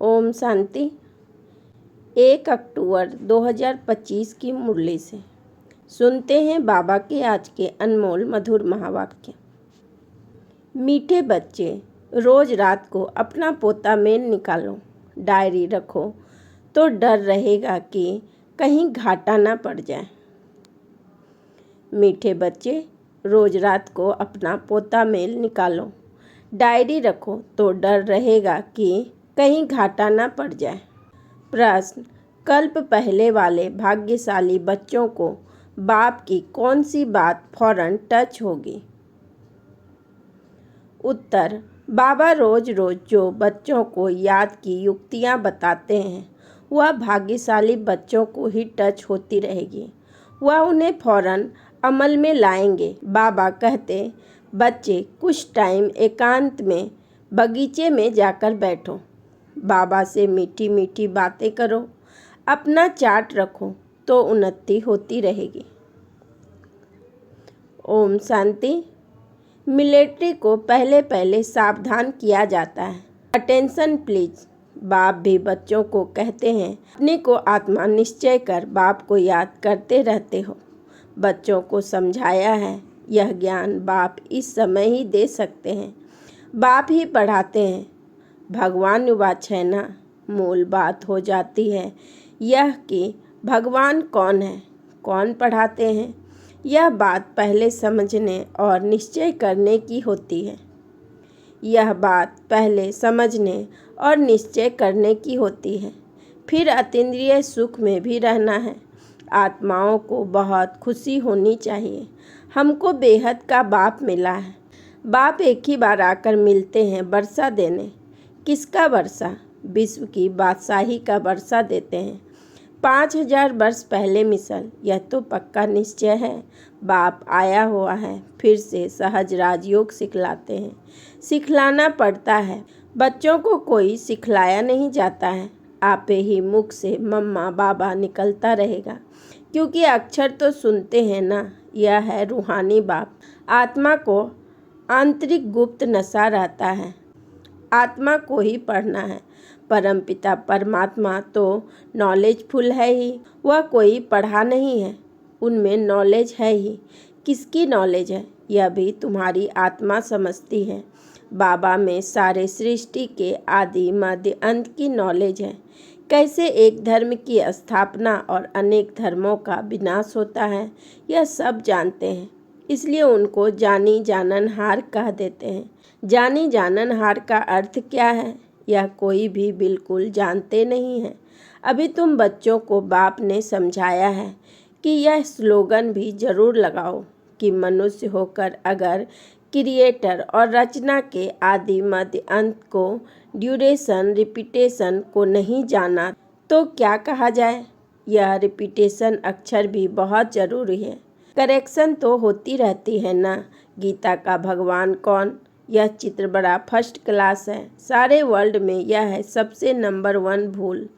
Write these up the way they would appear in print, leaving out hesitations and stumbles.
ओम शांति। 1 अक्टूबर 2025 की मुरली से सुनते हैं बाबा के आज के अनमोल मधुर महावाक्य। मीठे बच्चे, रोज रात को अपना पोता मेल निकालो, डायरी रखो तो डर रहेगा कि कहीं घाटा ना पड़ जाए। मीठे बच्चे, रोज रात को अपना पोता मेल निकालो, डायरी रखो तो डर रहेगा कि कहीं घाटा ना पड़ जाए। प्रश्न: कल्प पहले वाले भाग्यशाली बच्चों को बाप की कौन सी बात फौरन टच होगी? उत्तर: बाबा रोज रोज जो बच्चों को याद की युक्तियाँ बताते हैं वह भाग्यशाली बच्चों को ही टच होती रहेगी, वह उन्हें फौरन अमल में लाएंगे। बाबा कहते, बच्चे कुछ टाइम एकांत में बगीचे में जाकर बैठो, बाबा से मीठी मीठी बातें करो, अपना चार्ट रखो तो उन्नति होती रहेगी। ओम शांति। मिलिट्री को पहले सावधान किया जाता है। Attention please. बाप भी बच्चों को कहते हैं, अपने को आत्मा निश्चय कर बाप को याद करते रहते हो। बच्चों को समझाया है, यह ज्ञान बाप इस समय ही दे सकते हैं, बाप ही पढ़ाते हैं। भगवान वाच है ना, मूल बात हो जाती है यह कि भगवान कौन है, कौन पढ़ाते हैं। यह बात पहले समझने और निश्चय करने की होती है। यह बात पहले समझने और निश्चय करने की होती है, फिर अतीन्द्रिय सुख में भी रहना है। आत्माओं को बहुत खुशी होनी चाहिए, हमको बेहद का बाप मिला है। बाप एक ही बार आकर मिलते हैं वर्षा देने। किसका वर्षा? विश्व की बादशाही का वर्षा देते हैं। 5000 वर्ष पहले मिसल, यह तो पक्का निश्चय है। बाप आया हुआ है, फिर से सहज राजयोग सिखलाते हैं। सिखलाना पड़ता है, बच्चों को कोई सिखलाया नहीं जाता है। आपे ही मुख से मम्मा बाबा निकलता रहेगा, क्योंकि अक्षर तो सुनते हैं ना। यह है रूहानी बाप। आत्मा को आंतरिक गुप्त नशा रहता है, आत्मा को ही पढ़ना है। परमपिता परमात्मा तो नॉलेजफुल है ही, वह कोई पढ़ा नहीं है, उनमें नॉलेज है ही। किसकी नॉलेज है? यह भी तुम्हारी आत्मा समझती है। बाबा में सारे सृष्टि के आदि मध्य अंत की नॉलेज है। कैसे एक धर्म की स्थापना और अनेक धर्मों का विनाश होता है, यह सब जानते हैं। इसलिए उनको जानी जाननहार कह देते हैं। जानी जाननहार का अर्थ क्या है, यह कोई भी बिल्कुल जानते नहीं है। अभी तुम बच्चों को बाप ने समझाया है कि यह स्लोगन भी जरूर लगाओ कि मनुष्य होकर अगर क्रिएटर और रचना के आदि मध्य अंत को, ड्यूरेशन रिपीटेशन को नहीं जाना तो क्या कहा जाए। यह रिपीटेशन अक्षर भी बहुत ज़रूरी है। करेक्शन तो होती रहती है ना। गीता का भगवान कौन, यह चित्र बड़ा फर्स्ट क्लास है। सारे वर्ल्ड में यह है सबसे नंबर 1 भूल।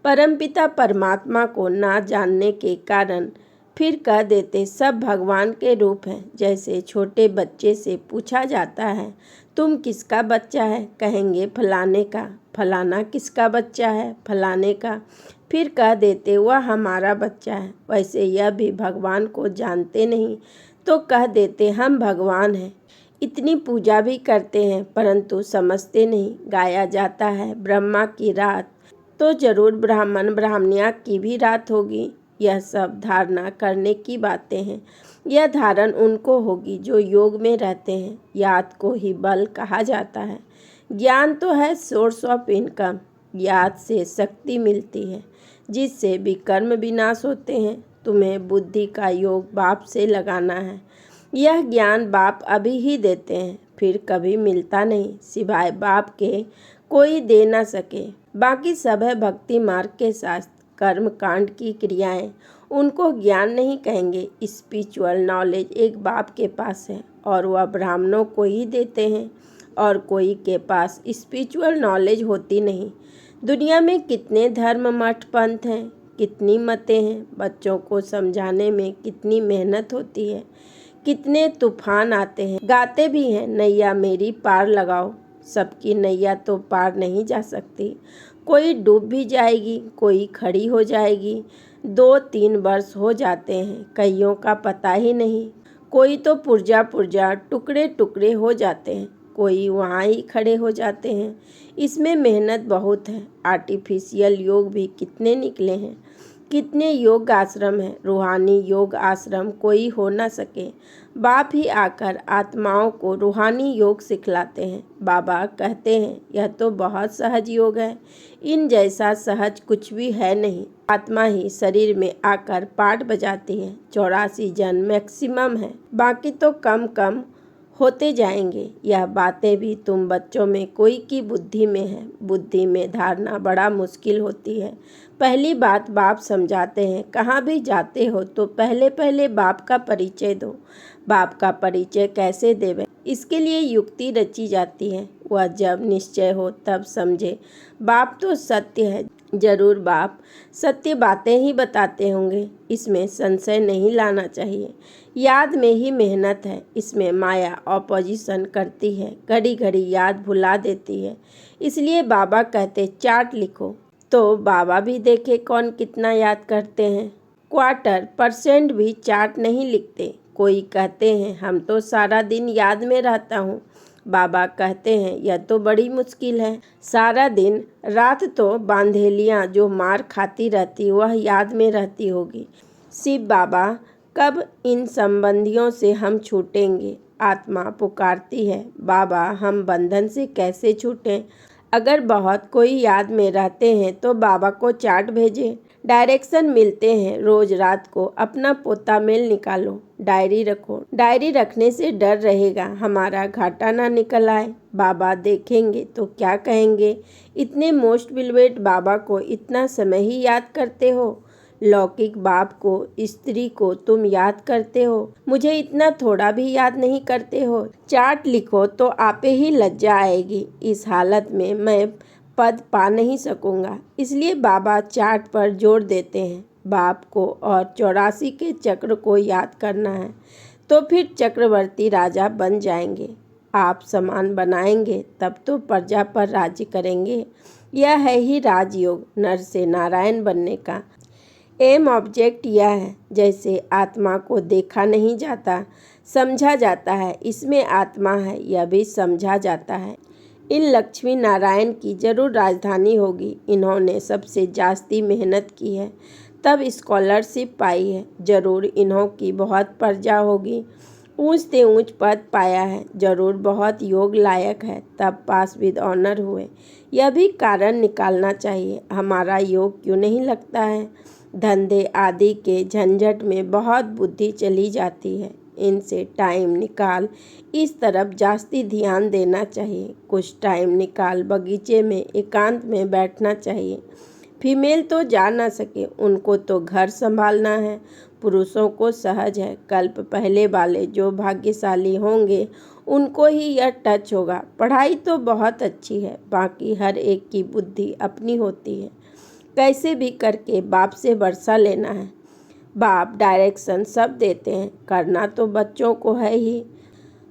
परमपिता परमात्मा को ना जानने के कारण फिर कह देते सब भगवान के रूप हैं। जैसे छोटे बच्चे से पूछा जाता है, तुम किसका बच्चा है? कहेंगे फलाने का। फलाना किसका बच्चा है? फलाने का। फिर कह देते वह हमारा बच्चा है। वैसे यह भी भगवान को जानते नहीं तो कह देते हम भगवान हैं। इतनी पूजा भी करते हैं परंतु समझते नहीं। गाया जाता है ब्रह्मा की रात, तो जरूर ब्राह्मण ब्राह्मणिया की भी रात होगी। यह सब धारणा करने की बातें हैं। यह धारण उनको होगी जो योग में रहते हैं। याद को ही बल कहा जाता है। ज्ञान तो है सोर्स ऑफ इनकम। याद से शक्ति मिलती है, जिससे विकर्म विनाश होते हैं। तुम्हें बुद्धि का योग बाप से लगाना है। यह ज्ञान बाप अभी ही देते हैं, फिर कभी मिलता नहीं, सिवाय बाप के कोई दे ना सके। बाकी सब है भक्ति मार्ग के शास्त्र, कर्म कांड की क्रियाएं। उनको ज्ञान नहीं कहेंगे। स्पिरिचुअल नॉलेज एक बाप के पास है और वह ब्राह्मणों को ही देते हैं, और कोई के पास स्पिरिचुअल नॉलेज होती नहीं। दुनिया में कितने धर्म मठ पंथ हैं, कितनी मतें हैं। बच्चों को समझाने में कितनी मेहनत होती है, कितने तूफान आते हैं। गाते भी हैं, नैया मेरी पार लगाओ। सबकी नैया तो पार नहीं जा सकती। कोई डूब भी जाएगी, कोई खड़ी हो जाएगी। 2-3 वर्ष हो जाते हैं, कईयों का पता ही नहीं। कोई तो पुर्जा पुर्जा टुकड़े टुकड़े हो जाते हैं, कोई वहाँ ही खड़े हो जाते हैं। इसमें मेहनत बहुत है। आर्टिफिशियल योग भी कितने निकले हैं, कितने योग आश्रम हैं। रूहानी योग आश्रम कोई हो ना सके, बाप ही आकर आत्माओं को रूहानी योग सिखलाते हैं। बाबा कहते हैं यह तो बहुत सहज योग है, इन जैसा सहज कुछ भी है नहीं। आत्मा ही शरीर में आकर पाठ बजाती है। 84 जन मैक्सिमम है, बाकी तो कम कम होते जाएंगे। यह बातें भी तुम बच्चों में कोई की बुद्धि में है। बुद्धि में धारना बड़ा मुश्किल होती है। पहली बात बाप समझाते हैं, कहाँ भी जाते हो तो पहले पहले बाप का परिचय दो। बाप का परिचय कैसे देवें, इसके लिए युक्ति रची जाती है। वह जब निश्चय हो तब समझे बाप तो सत्य है। जरूर बाप सत्य बातें ही बताते होंगे, इसमें संशय नहीं लाना चाहिए। याद में ही मेहनत है, इसमें माया ऑपोजिशन करती है, घड़ी घड़ी याद भुला देती है। इसलिए बाबा कहते चार्ट लिखो, तो बाबा भी देखे कौन कितना याद करते हैं। 1/4% भी चार्ट नहीं लिखते। कोई कहते हैं हम तो सारा दिन याद में रहता हूँ। बाबा कहते हैं यह तो बड़ी मुश्किल है। सारा दिन रात तो बांधेलियाँ जो मार खाती रहती वह याद में रहती होगी। शिव बाबा कब इन संबंधियों से हम छूटेंगे? आत्मा पुकारती है, बाबा हम बंधन से कैसे छूटें? अगर बहुत कोई याद में रहते हैं तो बाबा को चार्ट भेजें। डायरेक्शन मिलते हैं। रोज रात को अपना पोता मेल निकालो, डायरी रखो। डायरी रखने से डर रहेगा हमारा घाटा ना निकल आए। बाबा देखेंगे तो क्या कहेंगे, इतने मोस्ट बिलवेट बाबा को इतना समय ही याद करते हो। लौकिक बाप को, स्त्री को तुम याद करते हो, मुझे इतना थोड़ा भी याद नहीं करते हो। चार्ट लिखो तो आपे ही लज्जा आएगी। इस हालत में मैं पद पा नहीं सकूंगा। इसलिए बाबा चार्ट पर जोर देते हैं। बाप को और 84 के चक्र को याद करना है तो फिर चक्रवर्ती राजा बन जाएंगे। आप समान बनाएंगे तब तो प्रजा पर राज्य करेंगे। यह है ही राजयोग, नर से नारायण बनने का। एम ऑब्जेक्ट यह है, जैसे आत्मा को देखा नहीं जाता समझा जाता है, इसमें आत्मा है यह भी समझा जाता है। इन लक्ष्मी नारायण की जरूर राजधानी होगी। इन्होंने सबसे जास्ती मेहनत की है तब स्कॉलरशिप पाई है। जरूर इन्हों की बहुत प्रजा होगी, ऊंच से ऊंच पद पाया है। जरूर बहुत योग लायक है तब पास विद ऑनर हुए। यह भी कारण निकालना चाहिए, हमारा योग क्यों नहीं लगता है। धंधे आदि के झंझट में बहुत बुद्धि चली जाती है। इनसे टाइम निकाल इस तरफ जास्ती ध्यान देना चाहिए। कुछ टाइम निकाल बगीचे में एकांत में बैठना चाहिए। फीमेल तो जा ना सके, उनको तो घर संभालना है। पुरुषों को सहज है। कल्प पहले वाले जो भाग्यशाली होंगे उनको ही यह टच होगा। पढ़ाई तो बहुत अच्छी है, बाकी हर एक की बुद्धि अपनी होती है। कैसे भी करके बाप से वर्षा लेना है। बाप डायरेक्शन सब देते हैं, करना तो बच्चों को है ही।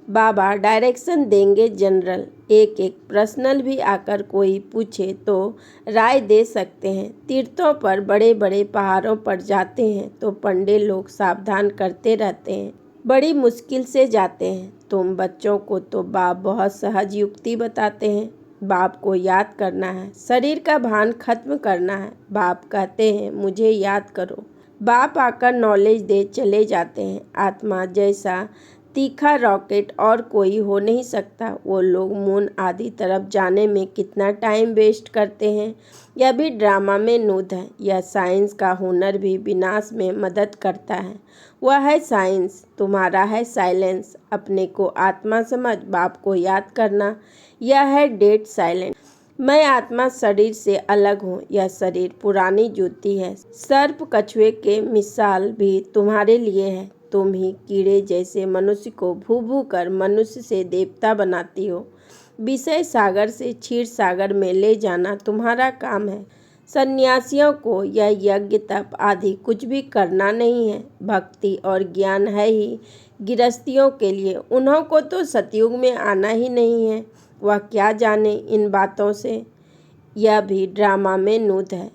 बाबा डायरेक्शन देंगे जनरल, एक एक पर्सनल भी आकर कोई पूछे तो राय दे सकते हैं। तीर्थों पर बड़े बड़े पहाड़ों पर जाते हैं तो पंडे लोग सावधान करते रहते हैं, बड़ी मुश्किल से जाते हैं। तुम बच्चों को तो बाप बहुत सहज युक्ति बताते हैं। बाप को याद करना है, शरीर का भान खत्म करना है। बाप कहते हैं मुझे याद करो। बाप आकर नॉलेज दे चले जाते हैं। आत्मा जैसा तीखा रॉकेट और कोई हो नहीं सकता। वो लोग मून आदि तरफ जाने में कितना टाइम वेस्ट करते हैं, यह भी ड्रामा में नूद है। यह साइंस का हुनर भी विनाश में मदद करता है। वह है साइंस, तुम्हारा है साइलेंस। अपने को आत्मा समझ, बाप को याद करना, यह है डेड साइलेंट। मैं आत्मा शरीर से अलग हूँ, यह शरीर पुरानी जूती है। सर्प कछुए के मिसाल भी तुम्हारे लिए है। तुम ही कीड़े जैसे मनुष्य को भू भू कर मनुष्य से देवता बनाती हो। विषय सागर से क्षीर सागर में ले जाना तुम्हारा काम है। सन्यासियों को यह यज्ञ तप आदि कुछ भी करना नहीं है। भक्ति और ज्ञान है ही गृहस्थियों के लिए, उन्हों को तो सतयुग में आना ही नहीं है। वह क्या जाने इन बातों से। यह भी ड्रामा में नूत है।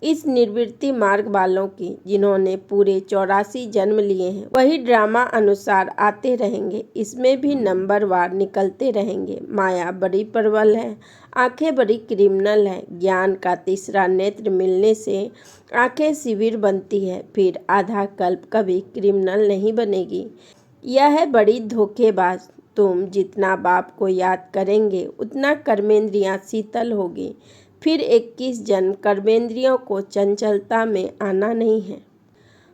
इस निर्वृत्ति मार्ग वालों की, जिन्होंने पूरे 84 जन्म लिए हैं, वही ड्रामा अनुसार आते रहेंगे। इसमें भी नंबरवार निकलते रहेंगे। माया बड़ी प्रबल है, आंखें बड़ी क्रिमिनल है। ज्ञान का तीसरा नेत्र मिलने से आंखें शिविर बनती है, फिर आधा कल्प कभी क्रिमिनल नहीं बनेगी। यह है बड़ी धोखेबाज। तुम जितना बाप को याद करेंगे उतना कर्मेंद्रियां शीतल होगी। फिर 21 जन्म कर्मेंद्रियों को चंचलता में आना नहीं है।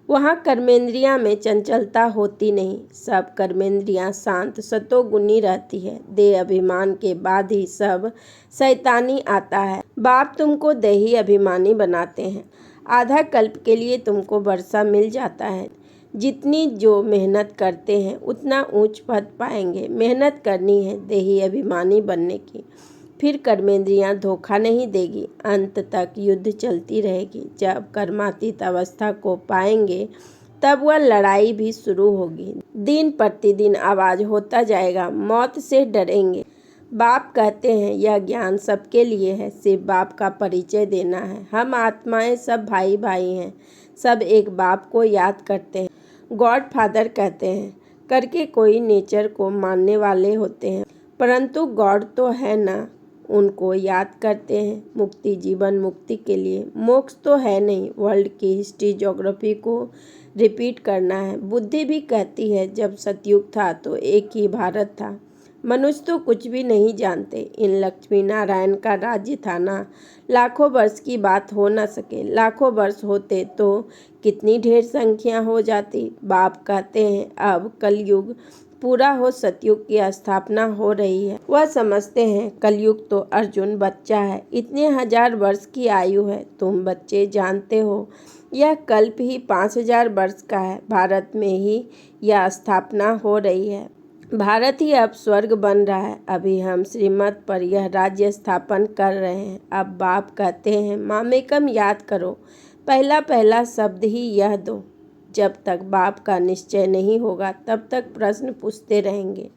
वहाँ कर्मेंद्रियां में चंचलता होती नहीं। सब कर्मेंद्रियां शांत सतोगुनी रहती है। देह अभिमान के बाद ही सब शैतानी आता है। बाप तुमको देही अभिमानी बनाते हैं। आधा कल्प के लिए तुमको वर्षा मिल जाता है। जितनी जो मेहनत करते हैं उतना ऊंच पद पाएंगे। मेहनत करनी है देही अभिमानी बनने की। फिर कर्मेंद्रियां धोखा नहीं देगी। अंत तक युद्ध चलती रहेगी। जब कर्मातीत अवस्था को पाएंगे तब वह लड़ाई भी शुरू होगी। दिन प्रतिदिन आवाज होता जाएगा, मौत से डरेंगे। बाप कहते हैं यह ज्ञान सबके लिए है, सिर्फ बाप का परिचय देना है। हम आत्माएं सब भाई भाई हैं, सब एक बाप को याद करते हैं। गॉड फादर कहते हैं करके कोई नेचर को मानने वाले होते हैं, परंतु गॉड तो है ना, उनको याद करते हैं। मुक्ति जीवन मुक्ति के लिए, मोक्ष तो है नहीं। वर्ल्ड की हिस्ट्री ज्योग्राफी को रिपीट करना है। बुद्धि भी कहती है जब सतयुग था तो एक ही भारत था। मनुष्य तो कुछ भी नहीं जानते। इन लक्ष्मी नारायण का राज्य था ना। लाखों वर्ष की बात हो न सके। लाखों वर्ष होते तो कितनी ढेर संख्या हो जाती। बाप कहते हैं अब कलयुग पूरा हो, सतयुग की स्थापना हो रही है। वह समझते हैं कलयुग तो अर्जुन बच्चा है, इतने हजार वर्ष की आयु है। तुम बच्चे जानते हो यह कल्प ही 5000 वर्ष का है। भारत में ही यह स्थापना हो रही है। भारत ही अब स्वर्ग बन रहा है। अभी हम श्रीमत पर यह राज्य स्थापन कर रहे हैं। अब बाप कहते हैं मामेकम याद करो, पहला पहला शब्द ही यह दो। जब तक बाप का निश्चय नहीं होगा तब तक प्रश्न पूछते रहेंगे।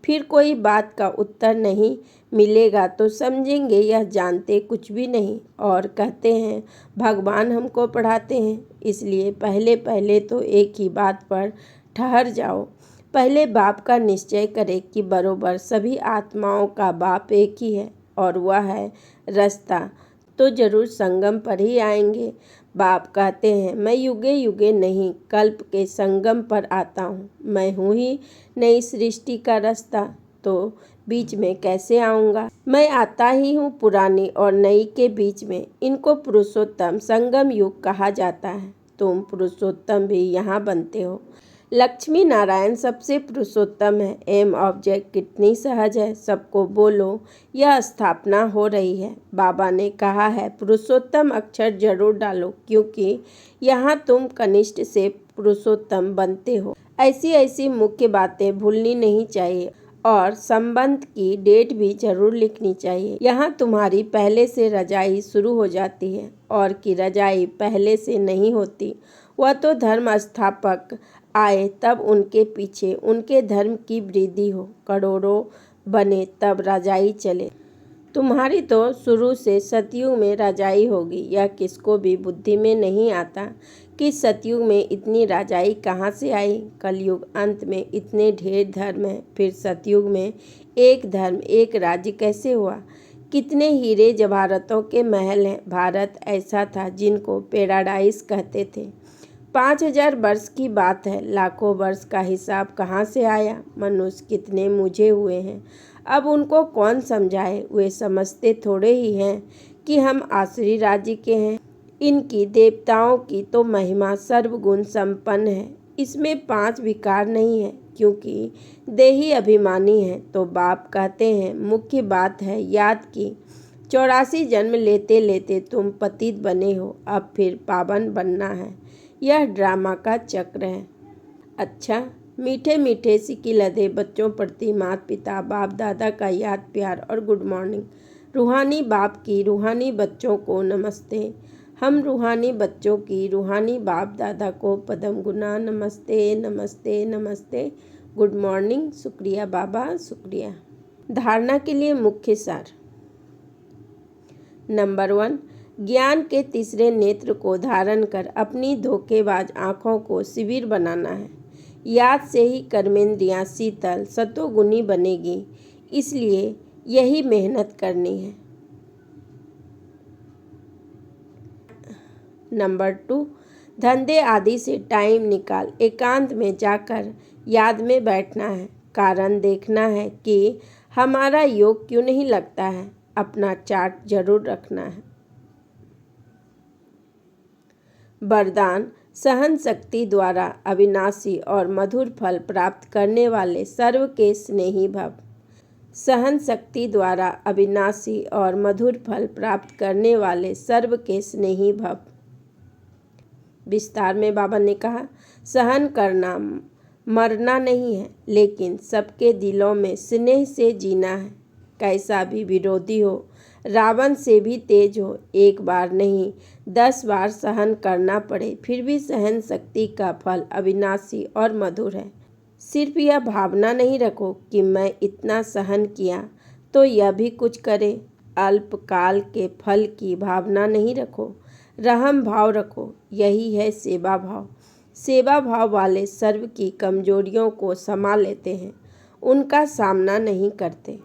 फिर कोई बात का उत्तर नहीं मिलेगा तो समझेंगे यह जानते कुछ भी नहीं। और कहते हैं भगवान हमको पढ़ाते हैं, इसलिए पहले पहले तो एक ही बात पर ठहर जाओ। पहले बाप का निश्चय करें कि बरोबर सभी आत्माओं का बाप एक ही है और वह है रास्ता, तो जरूर संगम पर ही आएंगे। बाप कहते हैं मैं युगे युगे नहीं, कल्प के संगम पर आता हूँ। मैं हूँ ही नई सृष्टि का रास्ता, तो बीच में कैसे आऊँगा। मैं आता ही हूँ पुरानी और नई के बीच में। इनको पुरुषोत्तम संगम युग कहा जाता है। तुम पुरुषोत्तम भी यहाँ बनते हो। लक्ष्मी नारायण सबसे पुरुषोत्तम है। एम ऑब्जेक्ट कितनी सहज है, सबको बोलो यह स्थापना हो रही है। बाबा ने कहा है पुरुषोत्तम अक्षर जरूर डालो, क्योंकि यहाँ तुम कनिष्ठ से पुरुषोत्तम बनते हो। ऐसी ऐसी मुख्य बातें भूलनी नहीं चाहिए और संबंध की डेट भी जरूर लिखनी चाहिए। यहाँ तुम्हारी पहले से रजाई शुरू हो जाती है और की रजाई पहले से नहीं होती। वह तो धर्म स्थापक आए तब उनके पीछे उनके धर्म की वृद्धि हो, करोड़ों बने तब रजाई चले। तुम्हारी तो शुरू से सतयुग में रजाई होगी। यह किसको भी बुद्धि में नहीं आता कि सतयुग में इतनी रजाई कहाँ से आई। कलयुग अंत में इतने ढेर धर्म हैं, फिर सतयुग में एक धर्म एक राज्य कैसे हुआ। कितने हीरे जवाहरातों के महल हैं। भारत ऐसा था जिनको पैराडाइज कहते थे। 5000 वर्ष की बात है। लाखों वर्ष का हिसाब कहाँ से आया। मनुष्य कितने मुझे हुए हैं, अब उनको कौन समझाए। वे समझते थोड़े ही हैं कि हम आसुरी राज्य के हैं। इनकी देवताओं की तो महिमा सर्वगुण संपन्न है। इसमें 5 विकार नहीं है, क्योंकि देही अभिमानी है। तो बाप कहते हैं मुख्य बात है याद की। 84 जन्म लेते लेते तुम पतित बने हो, अब फिर पावन बनना है। यह ड्रामा का चक्र है। अच्छा, मीठे मीठे सिक्की लदे बच्चों प्रति माता पिता बाप दादा का याद प्यार और गुड मॉर्निंग। रूहानी बाप की रूहानी बच्चों को नमस्ते। हम रूहानी बच्चों की रूहानी बाप दादा को पदम गुना नमस्ते नमस्ते नमस्ते। Good morning. शुक्रिया बाबा, शुक्रिया। धारणा के लिए मुख्य सार। नंबर 1, ज्ञान के तीसरे नेत्र को धारण कर अपनी धोखेबाज आँखों को शिविर बनाना है। याद से ही कर्मेंद्रियाँ शीतल सतोगुनी बनेगी, इसलिए यही मेहनत करनी है। नंबर 2, धंधे आदि से टाइम निकाल एकांत में जाकर याद में बैठना है। कारण देखना है कि हमारा योग क्यों नहीं लगता है। अपना चार्ट जरूर रखना है। वरदान, सहन शक्ति द्वारा अविनाशी और मधुर फल प्राप्त करने वाले सर्व के स्नेही भव। सहन शक्ति द्वारा अविनाशी और मधुर फल प्राप्त करने वाले सर्व के स्नेही भव। विस्तार में बाबा ने कहा, सहन करना मरना नहीं है, लेकिन सबके दिलों में स्नेह से जीना है। कैसा भी विरोधी हो, रावण से भी तेज हो, एक बार नहीं 10 बार सहन करना पड़े, फिर भी सहन शक्ति का फल अविनाशी और मधुर है। सिर्फ यह भावना नहीं रखो कि मैं इतना सहन किया तो यह भी कुछ करे। अल्पकाल के फल की भावना नहीं रखो, रहम भाव रखो। यही है सेवा भाव। सेवा भाव वाले सर्व की कमजोरियों को समा लेते हैं, उनका सामना नहीं करते।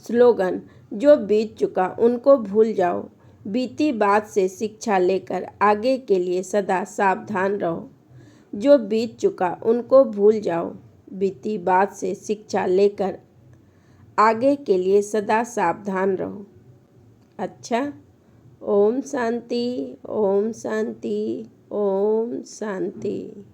स्लोगन, जो बीत चुका उनको भूल जाओ। बीती बात से शिक्षा लेकर आगे के लिए सदा सावधान रहो। जो बीत चुका उनको भूल जाओ। बीती बात से शिक्षा लेकर आगे के लिए सदा सावधान रहो। अच्छा, ओम शांति, ओम शांति, ओम शांति।